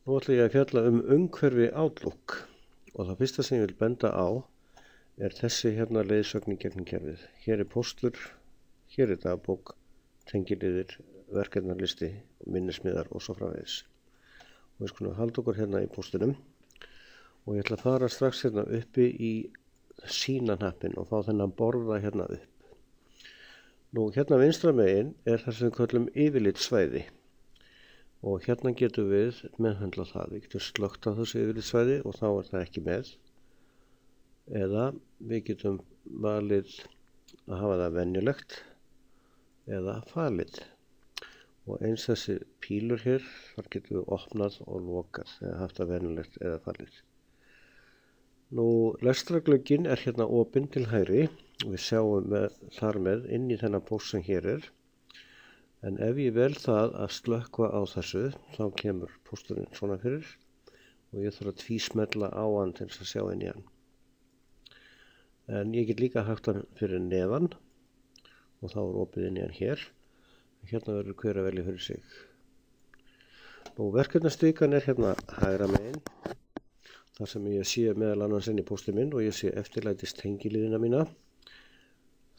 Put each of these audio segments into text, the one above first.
Nú ætla ég að fjalla umhverfi Outlook og það fyrsta sem ég vil benda á er þessi hérna leiðsögn í gegnum kerfið. Hér er póstur, hér er dagbók, tengiliðir, verkefnalisti, minnismiðar og svo framvegis. Og við skulum halda okkur hérna í póstunum og ég ætla að fara strax hérna uppi í sína hnappinn og fá þennan borða hérna upp. Nú hérna vinstra megin er það sem við köllum yfirlitssvæði. Og hérna getum við meðhöndlað það. Við getum slökkt á þessu yfirlitssvæði og þá er það ekki með. Eða við getum valið að hafa það venjulegt eða falið. Og eins þessi pílur hér, þar getum við opnað og lokað eða haft það venjulegt eða falið. Nú, lestrarglugginn er hérna opinn til hægri. Við sjáum þar með inn í þennan póst sem hér er. En ef ég vel það að slökkva á þessu, þá kemur pósturinn svona fyrir og ég þarf að tvísmella á hann til þess að sjá inn í hann. En ég get líka hægt hann fyrir neðan og þá er opið inn í hann hér. Hérna verður hver að velja fyrir sig. Nú, verkefnastikan er hérna hægra megin, þar sem ég sé meðal annars inn í póstinn minn og ég sé eftirlætis tengiliðina mína.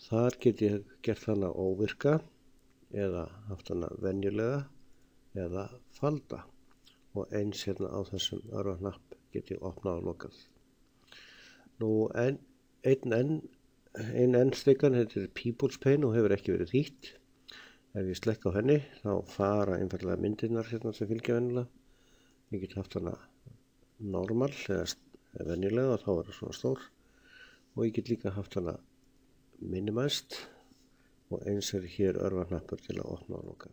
Þar get ég gert hana óvirka eða haft hana venjulega eða falda og eins hérna á þessum örvahnapp get ég opnað og lokað. Nú ein enn stikan heitir People's Pane og hefur ekki verið þýtt. Ef ég slekk á henni þá fara einfallega myndirnar hérna sem fylgja venjulega. Ég get haft hana normal eða venjulega og þá er það svona stór og ég get líka haft hana minimized og eins er hér örvahnappur til að opna og loka.